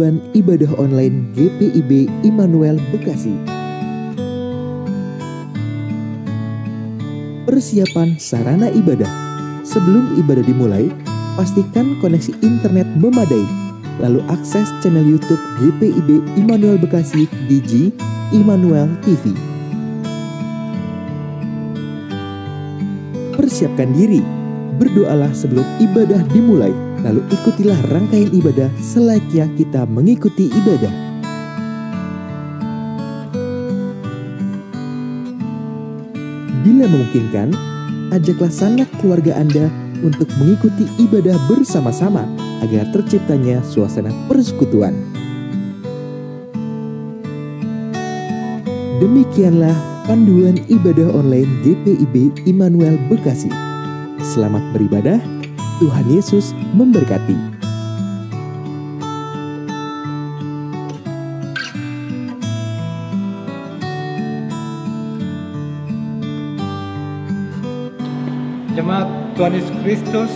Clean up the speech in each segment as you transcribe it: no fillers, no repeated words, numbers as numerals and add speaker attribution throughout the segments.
Speaker 1: Panduan Ibadah Online GPIB Immanuel Bekasi. Persiapan sarana ibadah. Sebelum ibadah dimulai, pastikan koneksi internet memadai. Lalu akses channel YouTube GPIB Immanuel Bekasi di Immanuel TV. Persiapkan diri, berdoalah sebelum ibadah dimulai, lalu ikutilah rangkaian ibadah selayaknya kita mengikuti ibadah. Bila memungkinkan, ajaklah sanak keluarga Anda untuk mengikuti ibadah bersama-sama agar terciptanya suasana persekutuan. Demikianlah panduan ibadah online GPIB Immanuel Bekasi. Selamat beribadah, Tuhan Yesus memberkati.
Speaker 2: Jemaat Tuhan Yesus Kristus,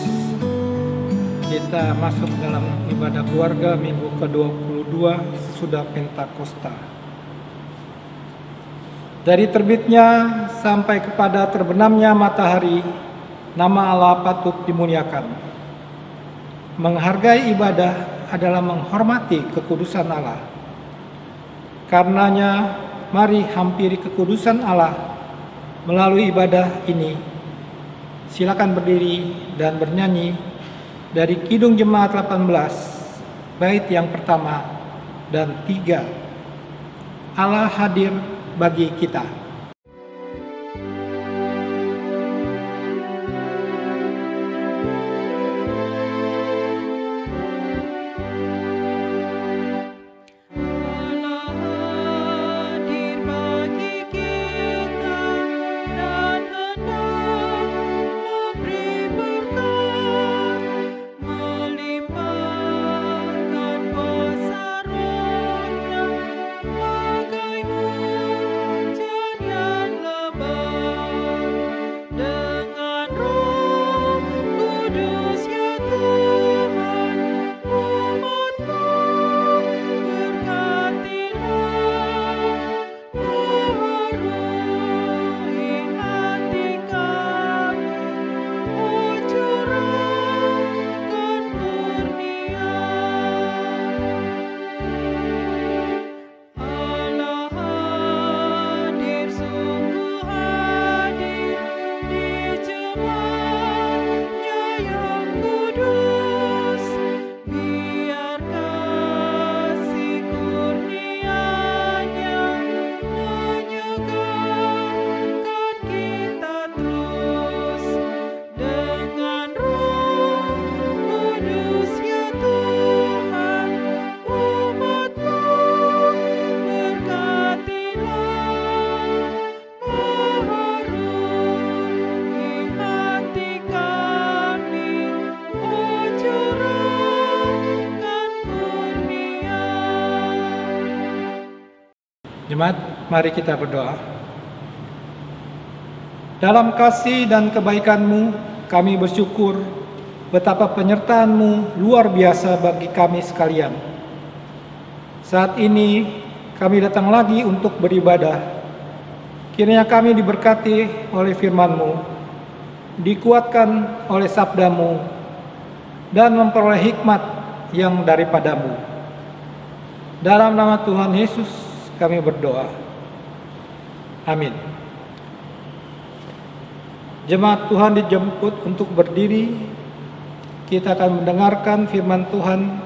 Speaker 2: kita masuk dalam ibadah keluarga minggu ke-22 sesudah Pentakosta. Dari terbitnya sampai kepada terbenamnya matahari, nama Allah patut dimuliakan. Menghargai ibadah adalah menghormati kekudusan Allah. Karenanya, mari hampiri kekudusan Allah melalui ibadah ini. Silakan berdiri dan bernyanyi dari Kidung Jemaat 18, bait yang pertama dan 3. Allah hadir bagi kita. Jemaat, mari kita berdoa. Dalam kasih dan kebaikan-Mu, kami bersyukur betapa penyertaan-Mu luar biasa bagi kami sekalian. Saat ini kami datang lagi untuk beribadah. Kiranya kami diberkati oleh firman-Mu, dikuatkan oleh sabda-Mu, dan memperoleh hikmat yang daripada-Mu. Dalam nama Tuhan Yesus kami berdoa. Amin. Jemaat Tuhan dijemput untuk berdiri. Kita akan mendengarkan firman Tuhan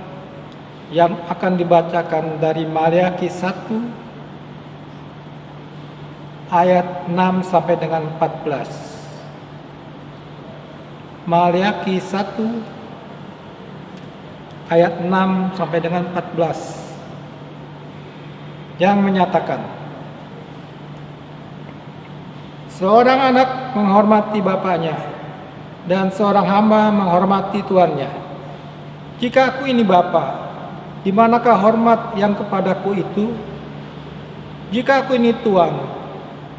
Speaker 2: yang akan dibacakan dari Maleakhi 1 ayat 6 sampai dengan 14. Maleakhi 1 ayat 6 sampai dengan 14. Yang menyatakan, seorang anak menghormati bapaknya dan seorang hamba menghormati tuannya. Jika aku ini bapa, di manakah hormat yang kepadaku itu? Jika aku ini tuan,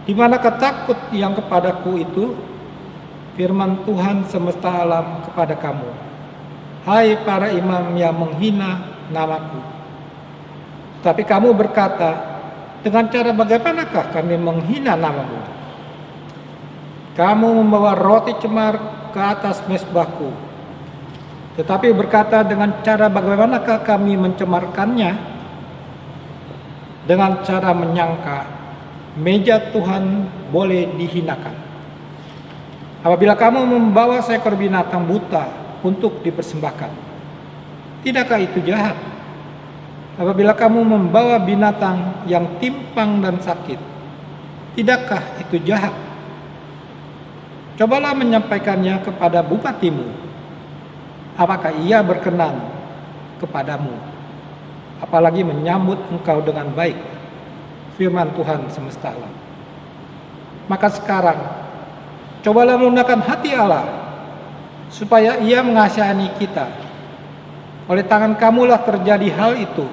Speaker 2: di manakah takut yang kepadaku itu? Firman Tuhan semesta alam kepada kamu, hai para imam yang menghina namaku. Tetapi kamu berkata, dengan cara bagaimanakah kami menghina namamu? Kamu membawa roti cemar ke atas mezbahku, tetapi berkata, dengan cara bagaimanakah kami mencemarkannya? Dengan cara menyangka meja Tuhan boleh dihinakan. Apabila kamu membawa seekor binatang buta untuk dipersembahkan, tidakkah itu jahat? Apabila kamu membawa binatang yang timpang dan sakit, tidakkah itu jahat? Cobalah menyampaikannya kepada bupatimu. Apakah ia berkenan kepadamu? Apalagi menyambut engkau dengan baik, firman Tuhan semesta alam. Maka sekarang, cobalah melunakkan hati Allah, supaya ia mengasihani kita. Oleh tangan kamulah terjadi hal itu.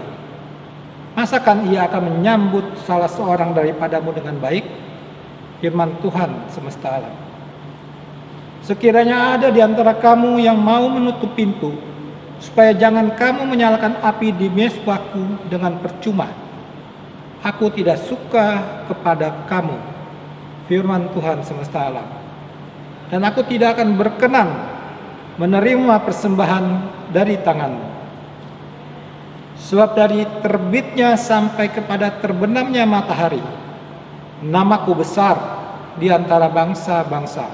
Speaker 2: Masakan ia akan menyambut salah seorang daripadamu dengan baik? Firman Tuhan semesta alam. Sekiranya ada di antara kamu yang mau menutup pintu, supaya jangan kamu menyalakan api di mezbahku dengan percuma, aku tidak suka kepada kamu, firman Tuhan semesta alam. Dan aku tidak akan berkenan menerima persembahan dari tanganmu. Sebab dari terbitnya sampai kepada terbenamnya matahari, namaku besar di antara bangsa-bangsa.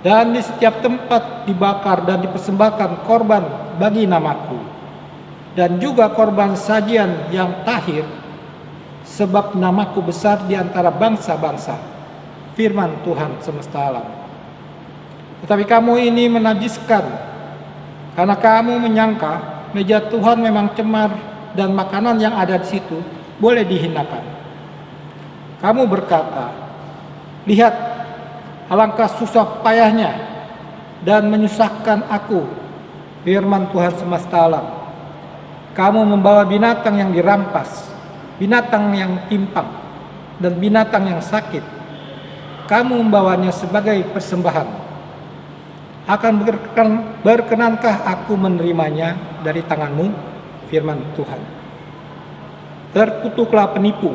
Speaker 2: Dan di setiap tempat dibakar dan dipersembahkan korban bagi namaku, dan juga korban sajian yang tahir, sebab namaku besar di antara bangsa-bangsa, firman Tuhan semesta alam. Tetapi kamu ini menajiskan, karena kamu menyangka meja Tuhan memang cemar dan makanan yang ada di situ boleh dihinakan. Kamu berkata, lihat, alangkah susah payahnya dan menyusahkan aku, firman Tuhan semesta alam. Kamu membawa binatang yang dirampas, binatang yang timpang, dan binatang yang sakit. Kamu membawanya sebagai persembahan. Akan berkenankah aku menerimanya dari tanganmu, firman Tuhan? Terkutuklah penipu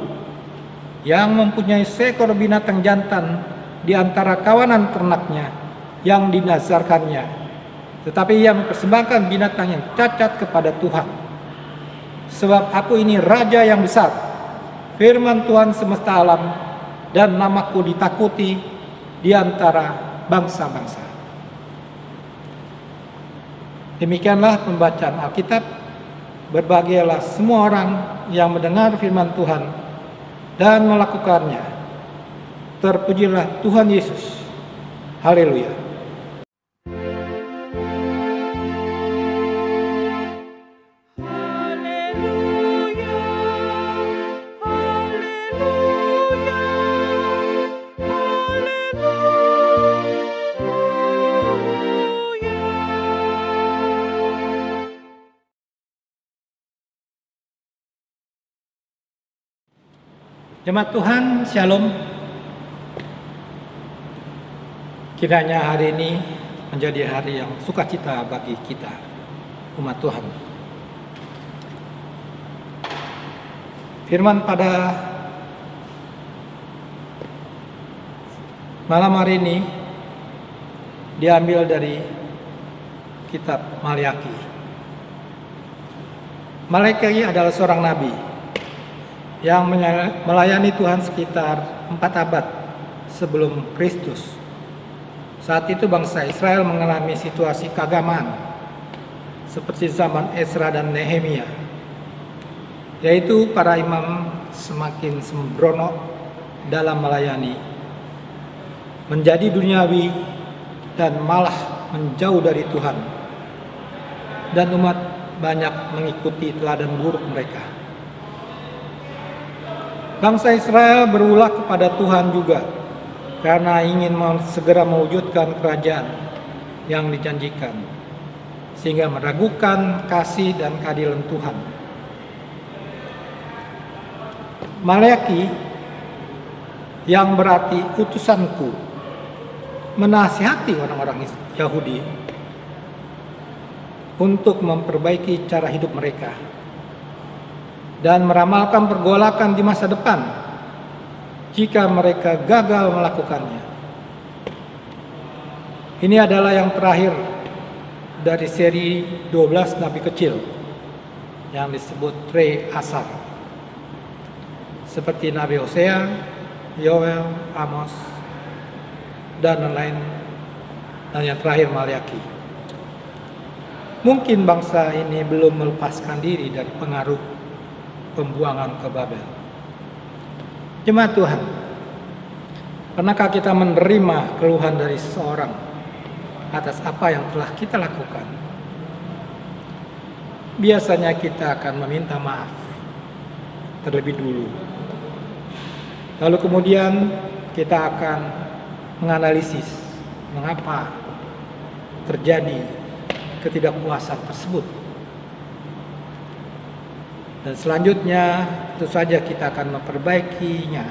Speaker 2: yang mempunyai seekor binatang jantan di antara kawanan ternaknya yang dinazarkannya, tetapi ia mempersembahkan binatang yang cacat kepada Tuhan. Sebab aku ini raja yang besar, firman Tuhan semesta alam, dan namaku ditakuti di antara bangsa-bangsa. Demikianlah pembacaan Alkitab. Berbahagialah semua orang yang mendengar firman Tuhan dan melakukannya. Terpujilah Tuhan Yesus. Haleluya. Jemaat Tuhan, Shalom. Kiranya hari ini menjadi hari yang sukacita bagi kita, umat Tuhan. Firman pada malam hari ini diambil dari kitab Maliaki. Maliaki adalah seorang nabi yang melayani Tuhan sekitar 4 abad sebelum Kristus. Saat itu bangsa Israel mengalami situasi keagamaan seperti zaman Ezra dan Nehemia, yaitu para imam semakin sembrono dalam melayani, menjadi duniawi dan malah menjauh dari Tuhan, dan umat banyak mengikuti teladan buruk mereka. Bangsa Israel berulah kepada Tuhan juga karena ingin segera mewujudkan kerajaan yang dijanjikan, sehingga meragukan kasih dan keadilan Tuhan. Maliaki, yang berarti utusanku, menasihati orang-orang Yahudi untuk memperbaiki cara hidup mereka. dan meramalkan pergolakan di masa depan jika mereka gagal melakukannya. Ini adalah yang terakhir dari seri 12 Nabi kecil yang disebut Tre Asar, seperti Nabi Hosea, Yoel, Amos, dan lain-lain, dan yang terakhir Malyaki. Mungkin bangsa ini belum melepaskan diri dari pengaruh pembuangan ke Babel. Jemaat Tuhan, pernahkah kita menerima keluhan dari seseorang atas apa yang telah kita lakukan? Biasanya kita akan meminta maaf terlebih dulu. Lalu kemudian kita akan menganalisis mengapa terjadi ketidakpuasan tersebut. Dan selanjutnya tentu saja kita akan memperbaikinya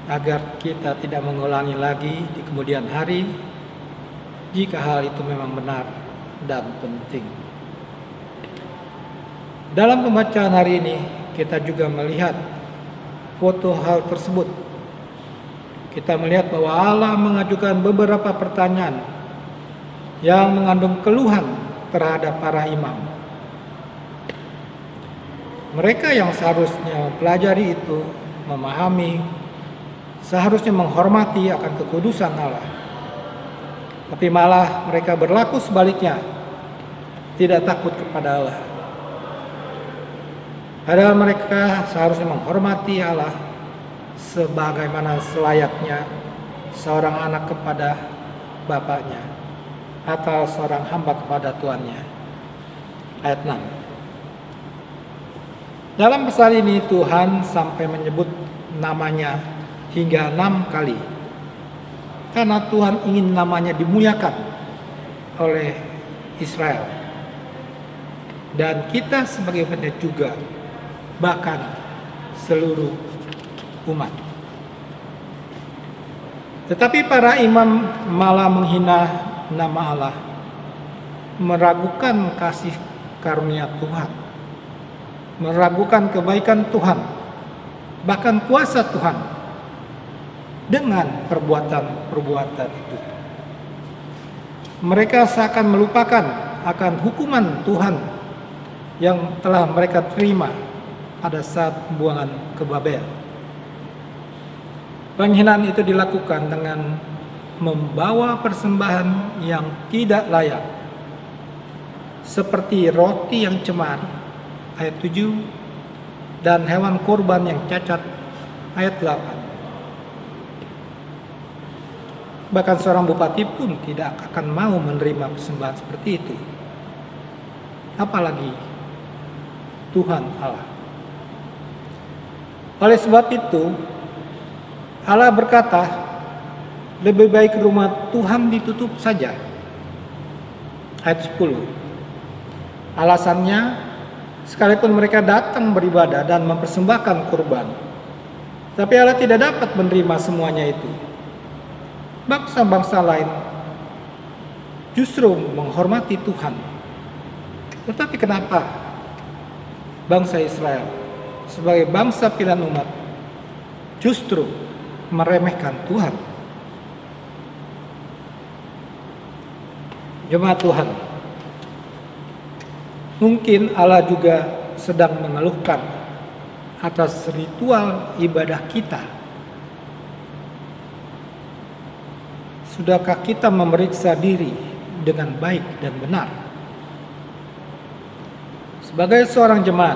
Speaker 2: agar kita tidak mengulangi lagi di kemudian hari jika hal itu memang benar dan penting. Dalam pembacaan hari ini kita juga melihat foto hal tersebut. Kita melihat bahwa Allah mengajukan beberapa pertanyaan yang mengandung keluhan terhadap para imam. Mereka yang seharusnya mempelajari itu, memahami, seharusnya menghormati akan kekudusan Allah. Tapi malah mereka berlaku sebaliknya, tidak takut kepada Allah. Padahal mereka seharusnya menghormati Allah sebagaimana selayaknya seorang anak kepada bapaknya atau seorang hamba kepada tuannya. Ayat 6. Dalam pasal ini Tuhan sampai menyebut namanya hingga 6 kali. Karena Tuhan ingin namanya dimuliakan oleh Israel. Dan kita sebagai umatnya juga, bahkan seluruh umat. Tetapi para imam malah menghina nama Allah, meragukan kasih karunia Tuhan, meragukan kebaikan Tuhan, bahkan kuasa Tuhan dengan perbuatan-perbuatan itu. Mereka seakan melupakan akan hukuman Tuhan yang telah mereka terima pada saat pembuangan ke Babel. Penghinaan itu dilakukan dengan membawa persembahan yang tidak layak, seperti roti yang cemar, ayat 7, dan hewan kurban yang cacat, ayat 8. Bahkan seorang bupati pun tidak akan mau menerima persembahan seperti itu, apalagi Tuhan Allah. Oleh sebab itu, Allah berkata, lebih baik rumah Tuhan ditutup saja. Ayat 10. Alasannya, sekalipun mereka datang beribadah dan mempersembahkan kurban, tapi Allah tidak dapat menerima semuanya itu. Bangsa-bangsa lain justru menghormati Tuhan. Tetapi kenapa bangsa Israel sebagai bangsa pilihan umat justru meremehkan Tuhan? Jemaat Tuhan, mungkin Allah juga sedang mengeluhkan atas ritual ibadah kita. Sudahkah kita memeriksa diri dengan baik dan benar? Sebagai seorang jemaat,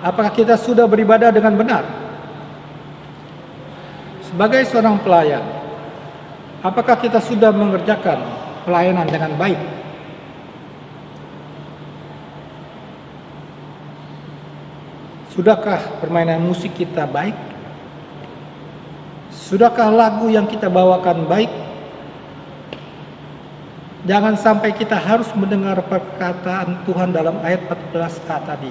Speaker 2: apakah kita sudah beribadah dengan benar? Sebagai seorang pelayan, apakah kita sudah mengerjakan pelayanan dengan baik? Sudahkah permainan musik kita baik? Sudahkah lagu yang kita bawakan baik? Jangan sampai kita harus mendengar perkataan Tuhan dalam ayat 14a tadi.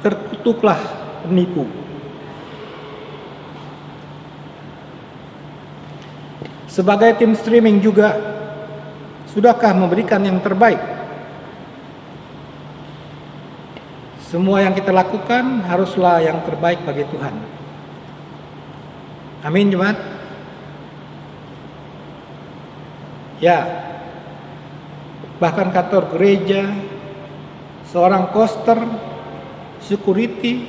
Speaker 2: Terkutuklah penipu. Sebagai tim streaming juga, sudahkah memberikan yang terbaik? Semua yang kita lakukan haruslah yang terbaik bagi Tuhan. Amin, jemaat. Ya, bahkan kantor gereja, seorang koster, security,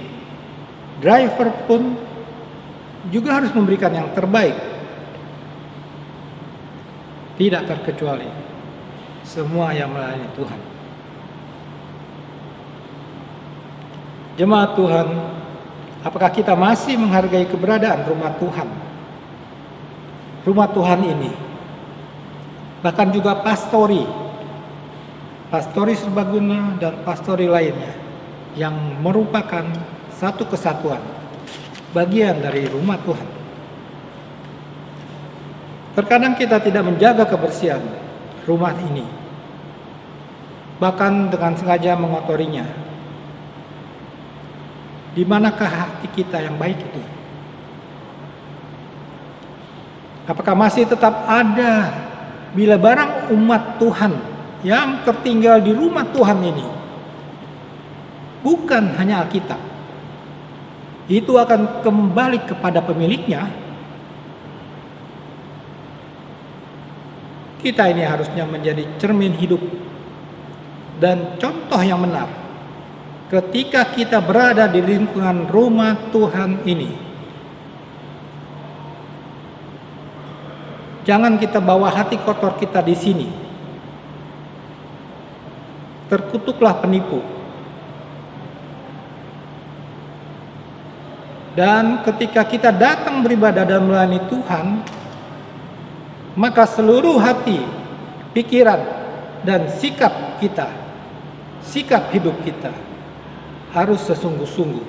Speaker 2: driver pun juga harus memberikan yang terbaik. Tidak terkecuali semua yang melayani Tuhan. Jemaat Tuhan, apakah kita masih menghargai keberadaan rumah Tuhan? Rumah Tuhan ini, bahkan juga pastori serbaguna dan pastori lainnya yang merupakan satu kesatuan, bagian dari rumah Tuhan. Terkadang kita tidak menjaga kebersihan rumah ini, bahkan dengan sengaja mengotorinya. Di manakah hati kita yang baik itu? Apakah masih tetap ada bila barang umat Tuhan yang tertinggal di rumah Tuhan ini bukan hanya Alkitab, itu akan kembali kepada pemiliknya? Kita ini harusnya menjadi cermin hidup dan contoh yang benar ketika kita berada di lingkungan rumah Tuhan ini. Jangan kita bawa hati kotor kita di sini. Terkutuklah penipu. Dan ketika kita datang beribadah dan melayani Tuhan, maka seluruh hati, pikiran, dan sikap kita, sikap hidup kita harus sesungguh-sungguh,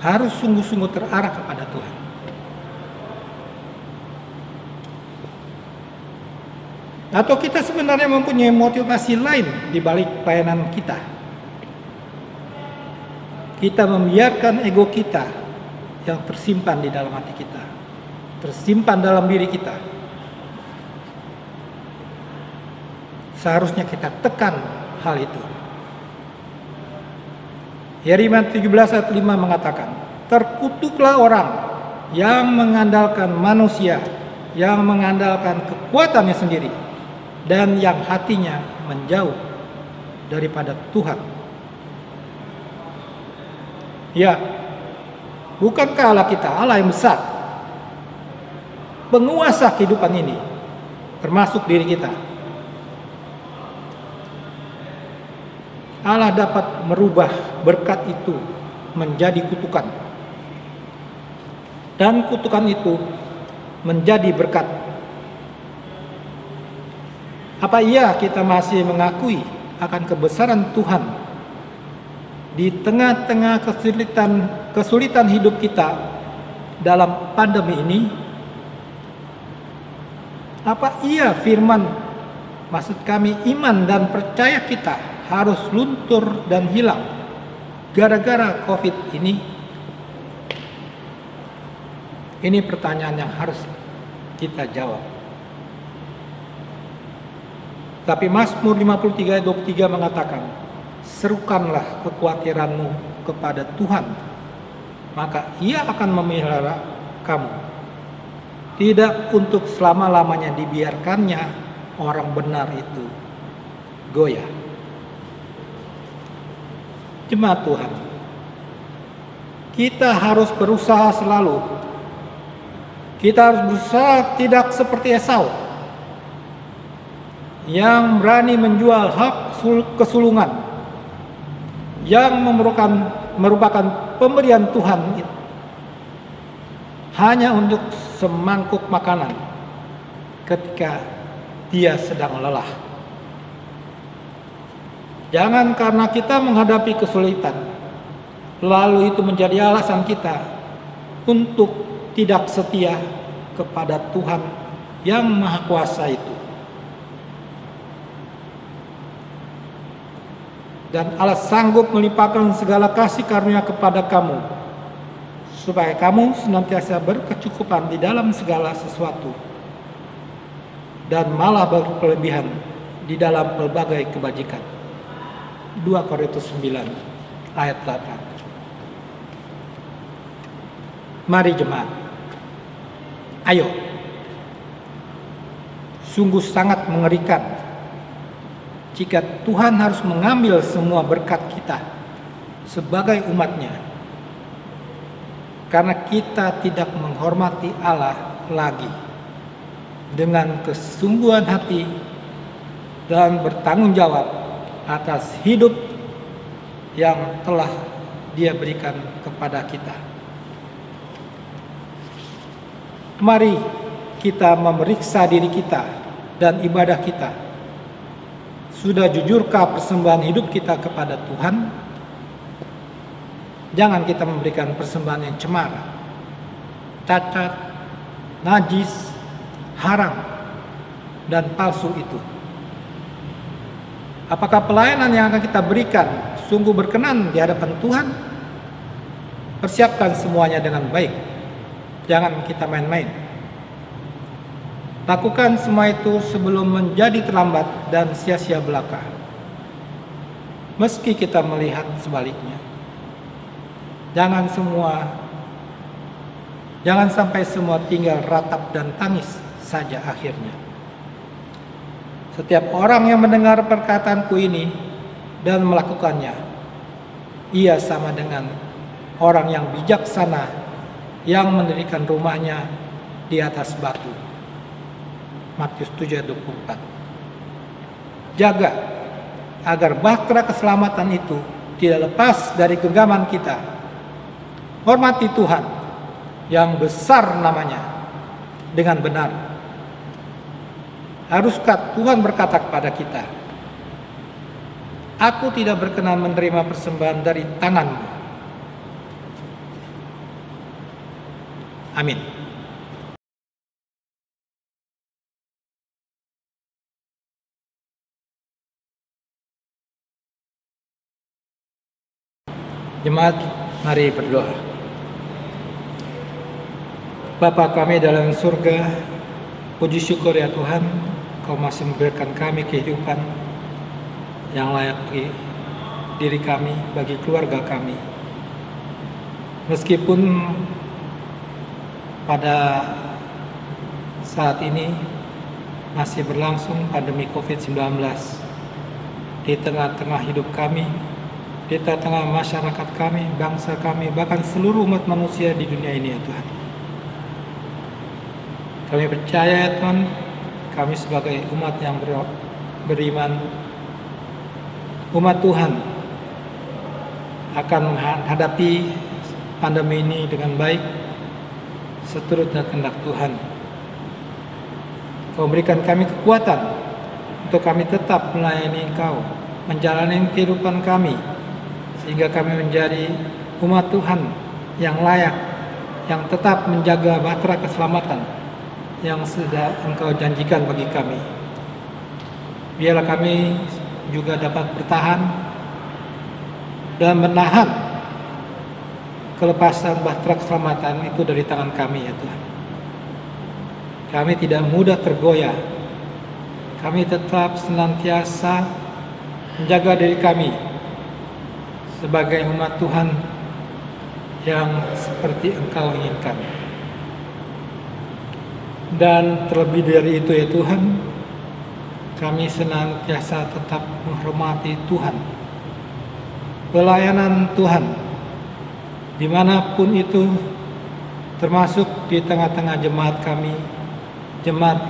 Speaker 2: harus sungguh-sungguh terarah kepada Tuhan. Atau kita sebenarnya mempunyai motivasi lain di balik pelayanan kita. Kita membiarkan ego kita yang tersimpan di dalam hati kita, tersimpan dalam diri kita. Seharusnya kita tekan hal itu. Yeremia 17 ayat 5 mengatakan, terkutuklah orang yang mengandalkan manusia, yang mengandalkan kekuatannya sendiri, dan yang hatinya menjauh daripada Tuhan. Ya, bukankah Allah kita Allah yang besar, penguasa kehidupan ini, termasuk diri kita? Allah dapat merubah berkat itu menjadi kutukan, dan kutukan itu menjadi berkat. Apa iya kita masih mengakui akan kebesaran Tuhan di tengah-tengah kesulitan hidup kita dalam pandemi ini? Apa iya firman, maksud kami iman dan percaya kita harus luntur dan hilang gara-gara COVID ini? Ini pertanyaan yang harus kita jawab. Tapi Mazmur 53 ayat 23 mengatakan, serukanlah kekhawatiranmu kepada Tuhan, maka Ia akan memelihara kamu. Tidak untuk selama-lamanya dibiarkannya orang benar itu goyah. Jemaat Tuhan, kita harus berusaha selalu. Kita harus berusaha tidak seperti Esau yang berani menjual hak kesulungan yang merupakan pemberian Tuhan itu hanya untuk semangkuk makanan ketika dia sedang lelah. Jangan karena kita menghadapi kesulitan, lalu itu menjadi alasan kita untuk tidak setia kepada Tuhan yang Maha Kuasa itu. Dan Allah sanggup melimpahkan segala kasih karunia kepada kamu, supaya kamu senantiasa berkecukupan di dalam segala sesuatu, dan malah berkelebihan di dalam pelbagai kebajikan. 2 Korintus 9 ayat 8. Mari jemaat, ayo. Sungguh sangat mengerikan jika Tuhan harus mengambil semua berkat kita sebagai umatnya, karena kita tidak menghormati Allah lagi dengan kesungguhan hati dan bertanggung jawab atas hidup yang telah Dia berikan kepada kita. Mari kita memeriksa diri kita dan ibadah kita. Sudah jujurkah persembahan hidup kita kepada Tuhan? Jangan kita memberikan persembahan yang cemara, cacat, najis, haram, dan palsu itu. Apakah pelayanan yang akan kita berikan sungguh berkenan di hadapan Tuhan? Persiapkan semuanya dengan baik. Jangan kita main-main. Lakukan semua itu sebelum menjadi terlambat dan sia-sia belaka. Meski kita melihat sebaliknya. Jangan sampai semua tinggal ratap dan tangis saja akhirnya. Setiap orang yang mendengar perkataanku ini dan melakukannya, ia sama dengan orang yang bijaksana yang mendirikan rumahnya di atas batu. Matius 7:24. Jaga agar bahtera keselamatan itu tidak lepas dari genggaman kita. Hormati Tuhan yang besar namanya dengan benar. Haruskah Tuhan berkata kepada kita, "Aku tidak berkenan menerima persembahan dari tanganmu." Amin. Jemaat, mari berdoa. Bapa kami dalam surga, puji syukur ya Tuhan, Kau masih memberikan kami kehidupan yang layak bagi diri kami, bagi keluarga kami. Meskipun pada saat ini masih berlangsung pandemi COVID-19 di tengah-tengah hidup kami, di tengah masyarakat kami, bangsa kami, bahkan seluruh umat manusia di dunia ini ya Tuhan. Kami percaya ya Tuhan, kami sebagai umat yang beriman, umat Tuhan, akan menghadapi pandemi ini dengan baik, seturut dengan kehendak Tuhan. Kau berikan kami kekuatan untuk kami tetap melayani Engkau, menjalani kehidupan kami, sehingga kami menjadi umat Tuhan yang layak, yang tetap menjaga bahtera keselamatan yang sudah Engkau janjikan bagi kami. Biarlah kami juga dapat bertahan dan menahan kelepasan bahtera keselamatan itu dari tangan kami ya Tuhan. Kami tidak mudah tergoyah. Kami tetap senantiasa menjaga diri kami sebagai umat Tuhan yang seperti Engkau inginkan. Dan terlebih dari itu ya Tuhan, kami senantiasa tetap menghormati Tuhan, pelayanan Tuhan, dimanapun itu, termasuk di tengah-tengah jemaat kami, jemaat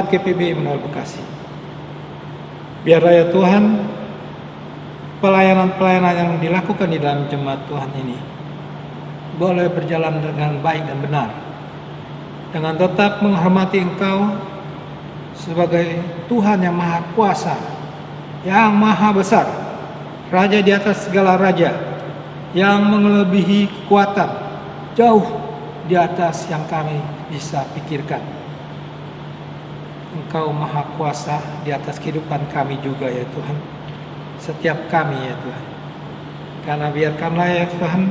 Speaker 2: GPIB Immanuel Bekasi. Biarlah ya Tuhan, pelayanan-pelayanan yang dilakukan di dalam jemaat Tuhan ini boleh berjalan dengan baik dan benar, dengan tetap menghormati Engkau sebagai Tuhan yang Maha Kuasa, yang Maha Besar, Raja di atas segala raja, yang melebihi kekuatan, jauh di atas yang kami bisa pikirkan. Engkau Maha Kuasa di atas kehidupan kami juga ya Tuhan, setiap kami ya Tuhan. Karena biarkanlah ya Tuhan,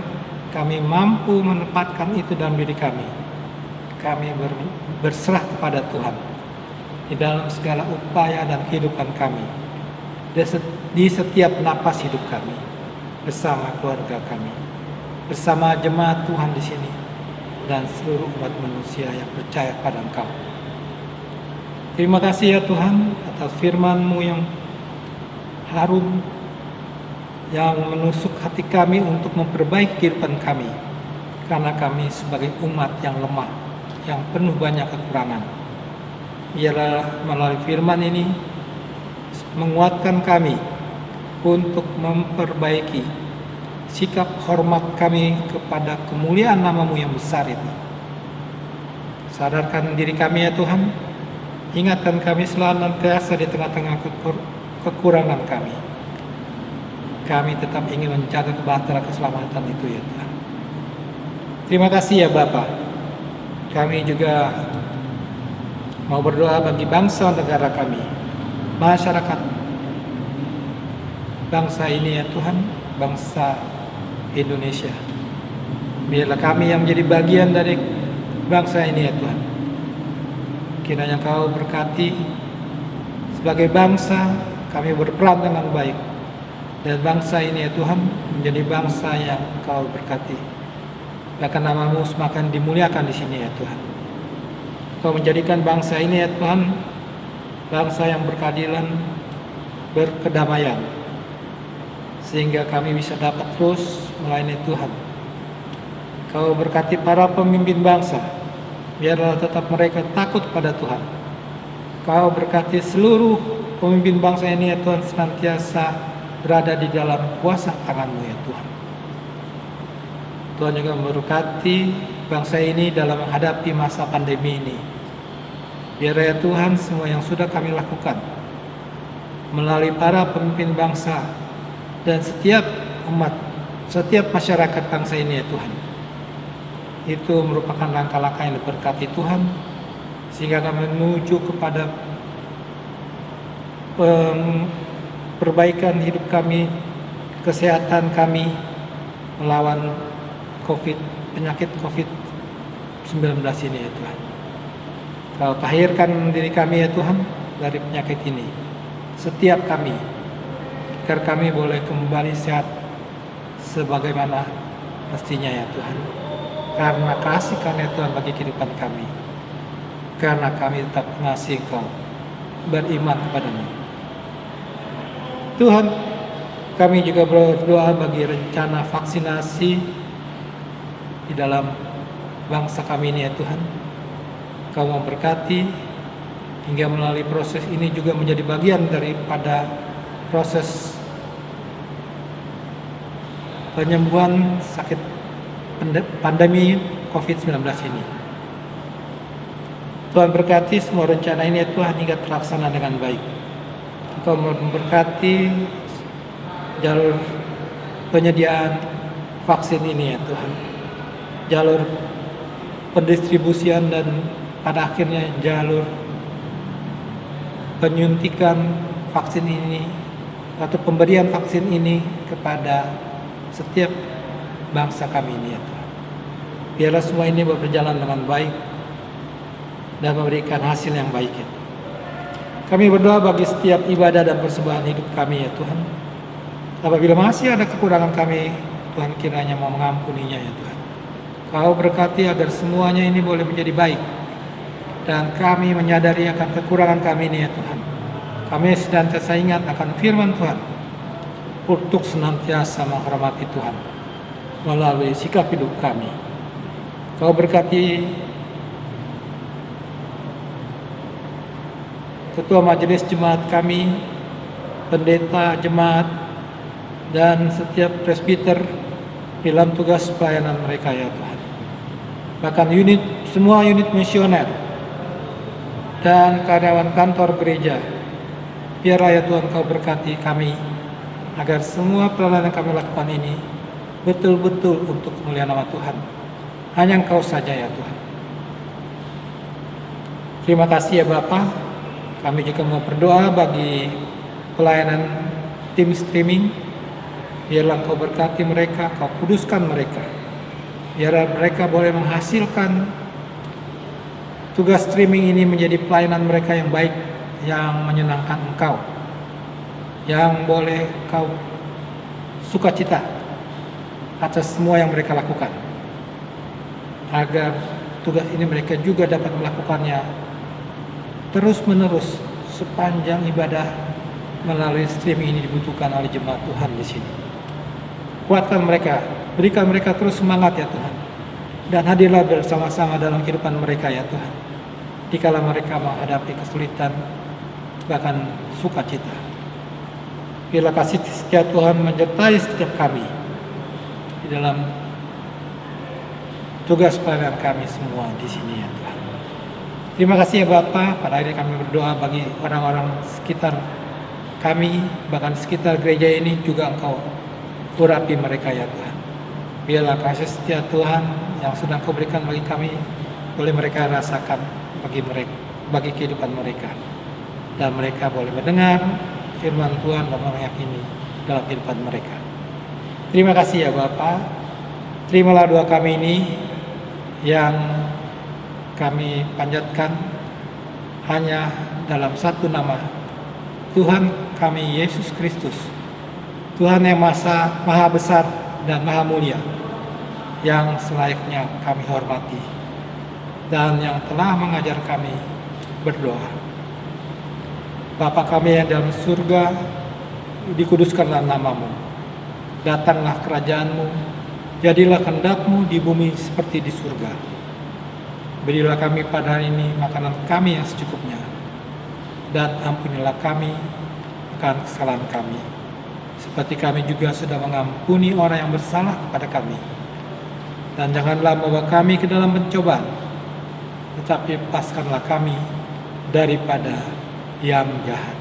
Speaker 2: kami mampu menempatkan itu dalam diri kami. Kami berserah kepada Tuhan di dalam segala upaya dan kehidupan kami. di setiap napas hidup kami, bersama keluarga kami, bersama jemaat Tuhan di sini, dan seluruh umat manusia yang percaya pada Engkau. Terima kasih ya Tuhan atas firman-Mu yang harum, yang menusuk hati kami untuk memperbaiki kehidupan kami, karena kami sebagai umat yang lemah, yang penuh banyak kekurangan. Biarlah melalui firman ini menguatkan kami untuk memperbaiki sikap hormat kami kepada kemuliaan nama-Mu yang besar itu. Sadarkan diri kami ya Tuhan, ingatkan kami senantiasa di tengah-tengah kekurangan kami. Kami tetap ingin menjaga kebahagiaan keselamatan itu ya Tuhan. Terima kasih ya Bapa. Kami juga mau berdoa bagi bangsa negara kami, masyarakat bangsa ini ya Tuhan, bangsa Indonesia. Biarlah kami yang menjadi bagian dari bangsa ini ya Tuhan. Kiranya Kau berkati sebagai bangsa kami berperan dengan baik, dan bangsa ini ya Tuhan menjadi bangsa yang Kau berkati. Bahkan nama-Mu semakin dimuliakan di sini ya Tuhan. Kau menjadikan bangsa ini ya Tuhan bangsa yang berkeadilan, berkedamaian, sehingga kami bisa dapat terus melayani Tuhan. Kau berkati para pemimpin bangsa, biarlah tetap mereka takut pada Tuhan. Kau berkati seluruh pemimpin bangsa ini ya Tuhan senantiasa berada di dalam kuasa tangan-Mu ya Tuhan. Tuhan juga memberkati bangsa ini dalam menghadapi masa pandemi ini. Biar ya Tuhan semua yang sudah kami lakukan melalui para pemimpin bangsa dan setiap umat, setiap masyarakat bangsa ini ya Tuhan, itu merupakan langkah-langkah yang diberkati Tuhan, sehingga kami menuju kepada perbaikan hidup kami, kesehatan kami melawan penyakit COVID-19 ini ya Tuhan. Kau tahirkan diri kami ya Tuhan dari penyakit ini, setiap kami, agar kami boleh kembali sehat sebagaimana mestinya ya Tuhan. Karena kasih karena Tuhan bagi kehidupan kami, karena kami tetap mengasihi Kau, beriman kepada-Mu. Tuhan, kami juga berdoa bagi rencana vaksinasi di dalam bangsa kami ini ya Tuhan. Kau memberkati hingga melalui proses ini juga menjadi bagian daripada proses penyembuhan sakit pandemi COVID-19 ini. Tuhan berkati semua rencana ini ya Tuhan hingga terlaksana dengan baik. Kau memberkati jalur penyediaan vaksin ini ya Tuhan, jalur pendistribusian dan pada akhirnya jalur penyuntikan vaksin ini atau pemberian vaksin ini kepada setiap bangsa kami ini ya Tuhan. Biarlah semua ini berjalan dengan baik dan memberikan hasil yang baik ya Tuhan. Kami berdoa bagi setiap ibadah dan persembahan hidup kami ya Tuhan. Apabila masih ada kekurangan kami, Tuhan kiranya mau mengampuninya ya Tuhan. Kau berkati agar semuanya ini boleh menjadi baik, dan kami menyadari akan kekurangan kami ini ya Tuhan. Kami senantiasa ingat akan firman Tuhan untuk senantiasa menghormati Tuhan melalui sikap hidup kami. Kau berkati ketua majelis jemaat kami, pendeta jemaat, dan setiap presbiter dalam tugas pelayanan mereka ya Tuhan. Bahkan semua unit misioner dan karyawan kantor gereja, biarlah ya Tuhan Kau berkati kami agar semua pelayanan yang kami lakukan ini betul-betul untuk kemuliaan nama Tuhan. Hanya Engkau saja ya Tuhan. Terima kasih ya Bapa. Kami juga mau berdoa bagi pelayanan tim streaming. Biarlah Kau berkati mereka, Kau kuduskan mereka. Biarlah mereka boleh menghasilkan tugas streaming ini menjadi pelayanan mereka yang baik, yang menyenangkan Engkau. yang boleh kau sukacita atas semua yang mereka lakukan, agar tugas ini mereka juga dapat melakukannya terus-menerus sepanjang ibadah melalui streaming ini dibutuhkan oleh jemaat Tuhan di sini. Kuatkan mereka, berikan mereka terus semangat ya Tuhan, dan hadirlah bersama-sama dalam kehidupan mereka ya Tuhan, dikala mereka menghadapi kesulitan bahkan sukacita. Biarlah kasih setia Tuhan menyertai setiap kami di dalam tugas pelayanan kami semua di sini ya Tuhan. Terima kasih ya Bapa. Pada hari ini kami berdoa bagi orang-orang sekitar kami, bahkan sekitar gereja ini juga Engkau urapi mereka ya Tuhan. Biarlah kasih setia Tuhan yang sudah Engkau berikan bagi kami boleh mereka rasakan bagi kehidupan mereka, dan mereka boleh mendengar firman Tuhan dan meyakini dalam kehidupan mereka. Terima kasih ya Bapa. Terimalah doa kami ini yang kami panjatkan hanya dalam satu nama, Tuhan kami Yesus Kristus, Tuhan yang maha besar dan maha mulia, yang selayaknya kami hormati dan yang telah mengajar kami berdoa. Bapa kami yang dalam surga, dikuduskanlah namamu, datanglah kerajaanmu, jadilah kehendak-Mu di bumi seperti di surga. Berilah kami pada hari ini makanan kami yang secukupnya, dan ampunilah kami akan kesalahan kami, seperti kami juga sudah mengampuni orang yang bersalah kepada kami. Dan janganlah membawa kami ke dalam pencobaan, tetapi lepaskanlah kami daripada yang jahat.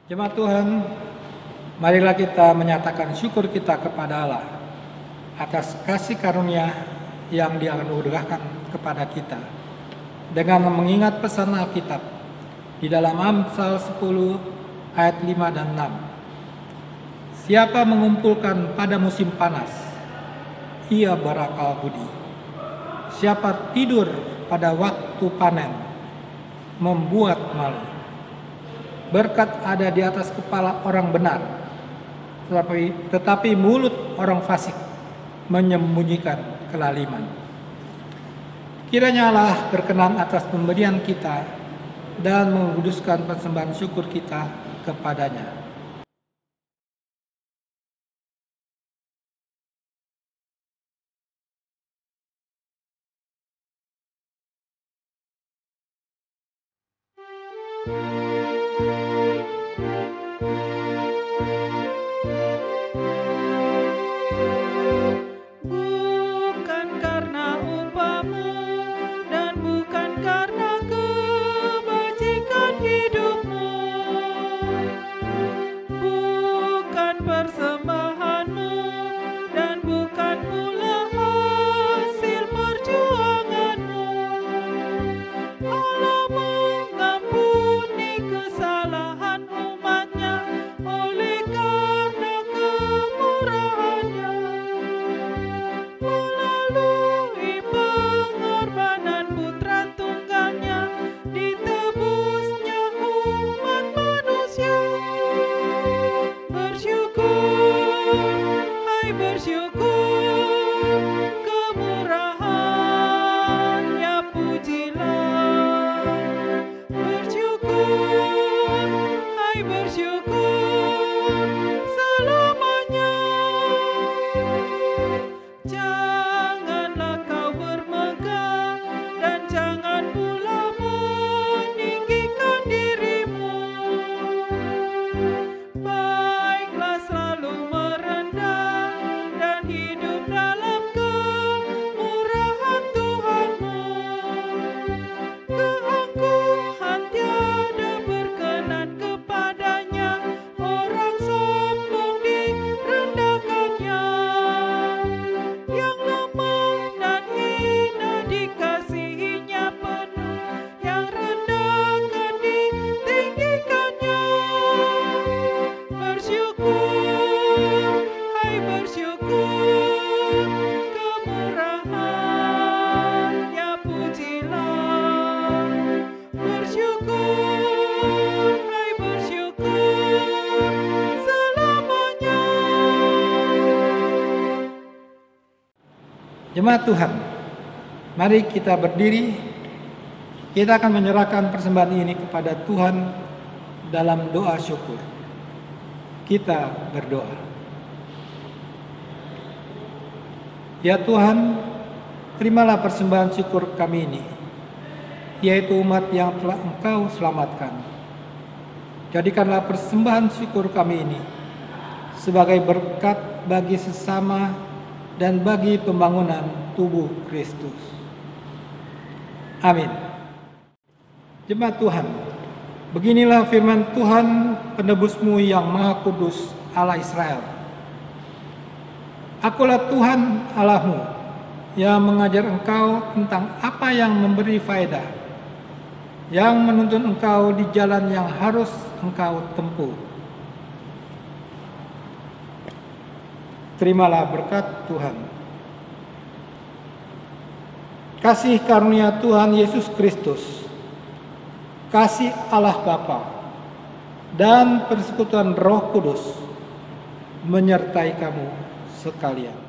Speaker 2: Jemaat Tuhan, marilah kita menyatakan syukur kita kepada Allah atas kasih karunia yang Dia anugerahkan kepada kita dengan mengingat pesan Alkitab di dalam Amsal 10 ayat 5 dan 6. Siapa mengumpulkan pada musim panas, ia berakal budi. Siapa tidur pada waktu panen, membuat malu. Berkat ada di atas kepala orang benar, tetapi mulut orang fasik menyembunyikan kelaliman. Kiranya Allah berkenan atas pemberian kita dan menguduskan persembahan syukur kita kepadanya. Jemaat Tuhan, mari kita berdiri. Kita akan menyerahkan persembahan ini kepada Tuhan dalam doa syukur. Kita berdoa. Ya Tuhan, terimalah persembahan syukur kami ini, yaitu umat yang telah Engkau selamatkan. Jadikanlah persembahan syukur kami ini sebagai berkat bagi sesama dan bagi pembangunan tubuh Kristus. Amin. Jemaat Tuhan, beginilah firman Tuhan penebus-Mu yang Maha Kudus, Allah Israel. Akulah Tuhan Allahmu yang mengajar engkau tentang apa yang memberi faedah, yang menuntun engkau di jalan yang harus engkau tempuh. Terimalah berkat Tuhan. Kasih karunia Tuhan Yesus Kristus, kasih Allah Bapa, dan persekutuan Roh Kudus menyertai kamu sekalian.